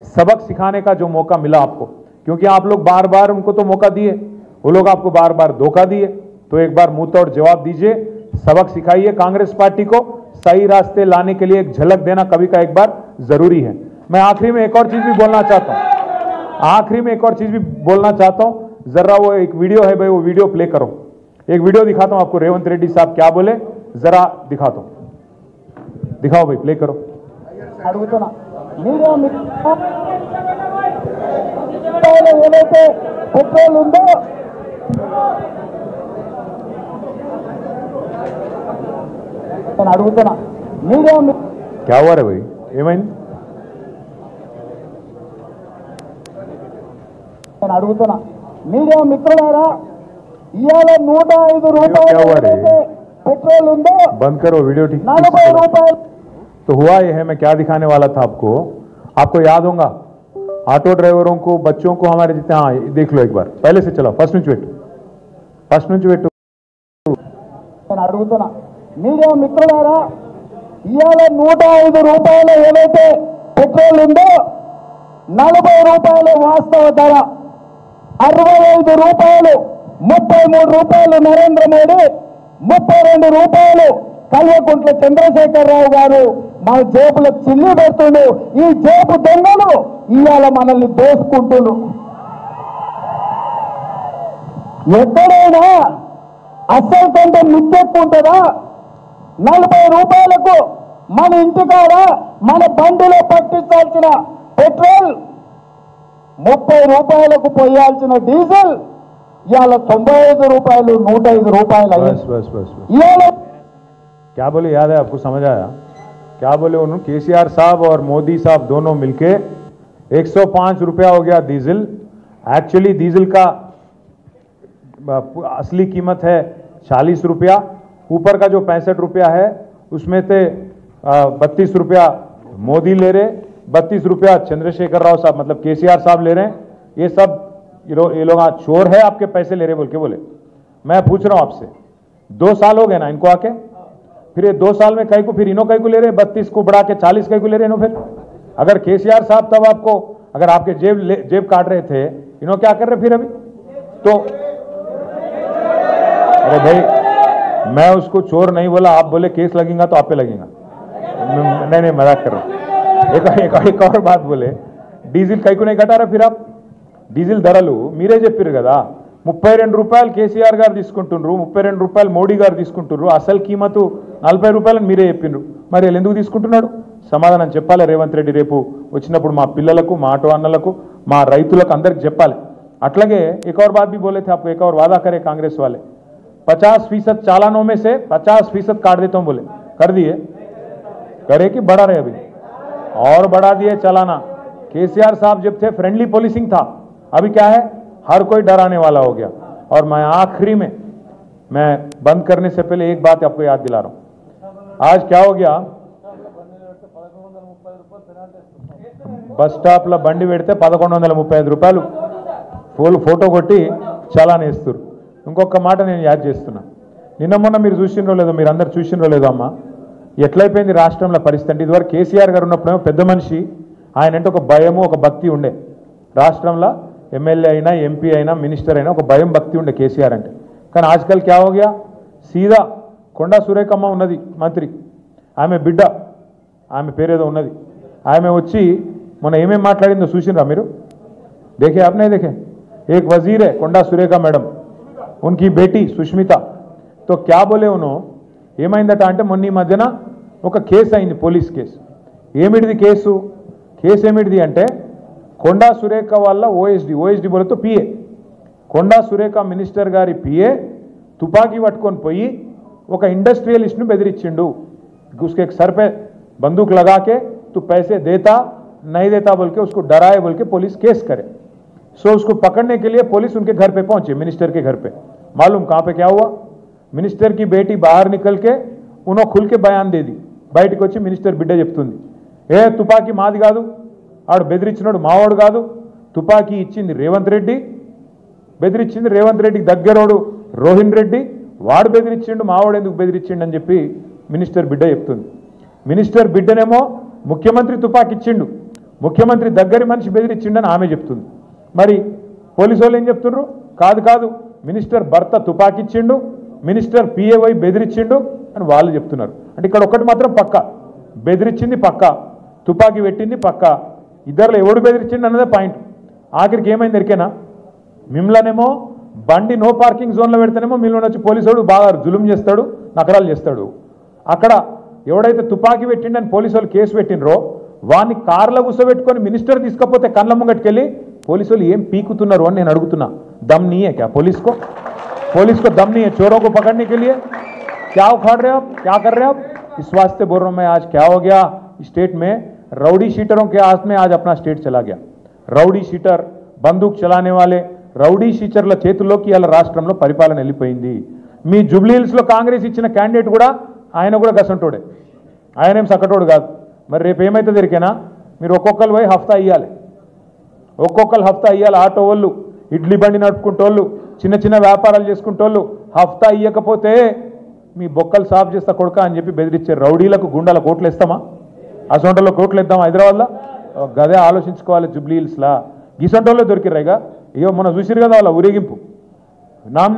सबक सिखाने का जो मौका मिला आपको, क्योंकि आप लोग बार बार उनको तो मौका दिए, वो लोग आपको बार बार धोखा दिए, तो एक बार मुंह तोड़ जवाब दीजिए, सबक सिखाइए। कांग्रेस पार्टी को सही रास्ते लाने के लिए एक झलक देना कभी का एक बार जरूरी है। मैं आखिरी में एक और चीज भी बोलना चाहता हूं, जरा वो एक वीडियो है भाई, वो वीडियो प्ले करो। एक वीडियो दिखाता हूं आपको, रेवंत रेड्डी साहब क्या बोले, जरा दिखाता हूं, दिखाओ भाई, प्ले करो। పెట్రోల్ ఉందో నేను అడుగుతున్నా మీడియా क्या हुआ रे भाई, ఏమైంది? నేను అడుగుతున్నా మీడియా మిత్రులారా, ఇవాళ 105 రూపాయలు పెట్రోల్ ఉందో बंद करो वीडियो, ठीक 40 రూపాయలు। तो हुआ यह है, मैं क्या दिखाने वाला था आपको याद होगा, ऑटो ड्राइवरों को, बच्चों को, हमारे जितने, हाँ देख लो एक बार, पहले से चलाओ, फर्स्ट నుంచి పెట్టు। నేను అడుగుతున్నా మీడియా మిత్రులారా, ఇవాళ 105 రూపాయలు ఏదైతే పెట్రోల్ ఉందో 40 రూపాయలు వాస్తవ ధర, 65 రూపాయలు, 33 రూపాయలు నరేంద్ర మోడీ, 32 రూపాయలు కల్వకుంట్ల చంద్రశేఖరరావు గారు మన జేబులో చిల్లి పెడుతుండు। ఈ జేబు దొంగలు ఇవాళ మనల్ని దోసుకుంటున్నారు। ఎక్కడైనా అసలు కంటే మిత్తెక్కుంటుందా? 40 రూపాయలకు మన ఇంటికాడ మన బండిలో పట్టించాల్సిన పెట్రోల్, 30 రూపాయలకు పోయాల్సిన డీజిల్ ఇవాళ 95 రూపాయలు, 105 రూపాయలు అయ్యాయి। क्या बोले, याद है आपको, समझ आया क्या बोले उन्होंने? केसीआर साहब और मोदी साहब दोनों मिलके 105 रुपया हो गया डीजल। एक्चुअली डीजल का असली कीमत है 40 रुपया, ऊपर का जो 65 रुपया है उसमें से 32 रुपया मोदी ले रहे, 32 रुपया चंद्रशेखर राव साहब मतलब केसीआर साहब ले रहे हैं। ये सब ये लोग चोर है, आपके पैसे ले रहे बोल के बोले। मैं पूछ रहा हूं आपसे, 2 साल हो गए ना इनको आके, फिर ये 2 साल में कई को, फिर इनो कई को ले रहे, 32 को बढ़ा के 40 कई को ले रहे इनो। फिर अगर केसीआर साहब तब आपको, अगर आपके जेब काट रहे थे, इनो क्या कर रहे फिर अभी? तो अरे भाई, मैं उसको चोर नहीं बोला, आप बोले केस लगेगा तो आप पे लगेगा। नहीं मजाक कर रहा हूं। एक और बात बोले, डीजिल कई को नहीं घटा रहे फिर आप? డీజిల్ ధరలు మీరే చెప్పారు కదా, 32 రూపాయలు కేసీఆర్ గారు తీసుకుంటున్నారు, 32 రూపాయలు మోడీ గారు తీసుకుంటున్నారు, అసలు కీమతు 40 రూపాయలని మీరే చెప్పినారు। మరి వీళ్ళు ఎందుకు తీసుకుంటున్నాడు? సమాధానం చెప్పాలి రేవంత్ రెడ్డి, రేపు వచ్చినప్పుడు మా పిల్లలకు, మా ఆటో అన్నలకు, మా రైతులకు అందరికి చెప్పాలి। అట్లాగే एक और बात भी बोले थे आपको, एक और वादा करे कांग्रेस वाले, 50% चालानों में से 50% काट देता हूं बोले, कर दिए? करे कि बढ़ा रहे? अभी और बढ़ा दिए चालाना। केसीआर साहब जब थे फ्रेंडली पॉलिसिंग था, अभी क्या है, हर कोई डराने वाला हो गया। और मैं आखिरी में, मैं बंद करने से पहले एक बात आपको याद दिला रहा हूं, आज क्या हो गया, బస్ స్టాప్ లో బండి పెడితే 1135 రూపాయలు ఫోటో కొట్టి చలాన్ వేస్తారు। ఇంకొక మాట నేను యాడ్ చేస్తున్నా, నిన్న మొన్న మీరు చూసినో లేదో, మీరు అందరు చూసినో లేదో అమ్మ, ఎట్లయిపోయింది రాష్ట్రంలో పరిస్థితి అంటే, ఇదివరకు కేసీఆర్ గారు ఉన్నప్పుడేమో పెద్ద మనిషి, ఆయన అంటే ఒక భయము, ఒక భక్తి ఉండే రాష్ట్రంలో, ఎమ్మెల్యే అయినా, ఎంపీ అయినా, మినిస్టర్ అయినా ఒక భయం, భక్తి ఉండే కేసీఆర్ అంటే। కానీ ఆజ్కల్ క్యా హో గయా, సీదా కొండా సురేఖమ్మ ఉన్నది మంత్రి, ఆమె బిడ్డ, ఆమె పేరేదో ఉన్నది, ఆమె వచ్చి మొన్న ఏమేమి మాట్లాడిందో చూసినరా మీరు? देखे आपने? देखे, एक वजीर है కొండా సురేఖ మేడం, उनकी बेटी సుష్మిత, तो क्या बोले उन्होंने, ఏమైందట అంటే మొన్న ఈ మధ్యన ఒక కేసు అయింది, పోలీస్ కేసు। ఏమిటిది కేసు? ఏమిటిది అంటే, కొండా సురేఖ వల్ల ఓఎస్డి बोले तो पीए, కొండా సురేఖ మినిస్టర్ గారి पीए తుపాకీ పట్టుకొని పోయి ఒక ఇండస్ట్రియలిస్ట్ ను బెదిరించిండు। उसके सर पे बंदूक लगा के तू पैसे देता नहीं देता बोल के उसको डराए बोल के पुलिस केस करे। सो उसको पकड़ने के लिए पुलिस उनके घर पे पहुंचे, मिनिस्टर के घर पे। मालूम कहां पे क्या हुआ? मिनिस्टर की बेटी बाहर निकल के उन्होंने खुल के बयान दे दी, బయటకు వచ్చి మినిస్టర్ బిడ్డ చెప్తుంది, ఏ తుపాకీ మాది కాదు, ఆడు బెదిరించినాడు మావాడు కాదు, తుపాకీ ఇచ్చింది రేవంత్ రెడ్డి, బెదిరించింది రేవంత్ రెడ్డికి దగ్గరోడు రోహిన్ రెడ్డి, వాడు బెదిరించిండు, మావాడు ఎందుకు బెదిరించిండు అని చెప్పి మినిస్టర్ బిడ్డ చెప్తుంది। మినిస్టర్ బిడ్డనేమో ముఖ్యమంత్రి తుపాకీ ఇచ్చిండు, ముఖ్యమంత్రి దగ్గరి మనిషి బెదిరించిండని ఆమె చెప్తుంది. మరి పోలీసు వాళ్ళు ఏం చెప్తున్నారు? కాదు కాదు, మినిస్టర్ భర్త తుపాకిచ్చిండు, మినిస్టర్ పిఏవై బెదిరించిండు అని వాళ్ళు చెప్తున్నారు. అంటే ఇక్కడ ఒకటి మాత్రం పక్క, బెదిరించింది పక్క, తుపాకీ పెట్టింది పక్క, ఇద్దరులో ఎవడు బెదిరించిండు అన్నదే పాయింట్. ఆఖరికి ఏమైంది ఎరికేనా? మిమ్మల్నేమో బండి నో పార్కింగ్ జోన్లో పెడితేనేమో మిమ్మల్ని వచ్చి పోలీసు బాగా జులుం చేస్తాడు, నకరాలు చేస్తాడు. అక్కడ ఎవడైతే తుపాకీ పెట్టిండని పోలీసు వాళ్ళు కేసు పెట్టినరో వాడిని కార్లో కూర్చోబెట్టుకొని మినిస్టర్ తీసుకపోతే కళ్ళ ముంగట్టుకెళ్ళి పోలీసు వాళ్ళు ఏం పీకుతున్నారు అని నేను అడుగుతున్నా. दम नहीं है क्या पुलिस को दम नहीं है चोरों को पकड़ने के लिए? क्या उखाड़ रहे हो आप, क्या कर रहे हो आप? इस वास्ते बोल रहा हूं मैं, आज क्या हो गया स्टेट में, रउडी शीटरों के हाथ में आज अपना स्टेट चला गया. రౌడీ షీటర్, బందూక్ చలానే వాళ్ళే రౌడీ షీటర్ల చేతుల్లోకి ఇలా రాష్ట్రంలో పరిపాలన వెళ్ళిపోయింది. మీ జుబ్లీహిల్స్లో కాంగ్రెస్ ఇచ్చిన క్యాండిడేట్ కూడా ఆయన కూడా గసంటోడే, ఆయనేం సక్కటోడు కాదు. మరి రేపు ఏమైతే దొరికేనా మీరు ఒక్కొక్కరు పోయి హఫ్తా ఇవ్వాలి, ఒక్కొక్కరు హఫ్తా ఇవ్వాలి. ఆటో వాళ్ళు, ఇడ్లీ బండి నడుపుకుంటోళ్ళు, చిన్న చిన్న వ్యాపారాలు చేసుకుంటోళ్ళు హఫ్తా ఇవ్వకపోతే మీ బొక్కలు సాఫ్ చేస్తా కొడుక అని చెప్పి బెదిరించే రౌడీలకు గుండాల కోట్లు ఇస్తామా? అసొంటలో కోట్లు ఇద్దామా హైదరాబాద్లో? గదే ఆలోచించుకోవాలి. జుబ్లీహిల్స్లా గిసొంటోళ్ళే దొరికిర్రాయిగా. ఇగో మొన్న చూసిరు కదా వాళ్ళ ఊరేగింపు నామినే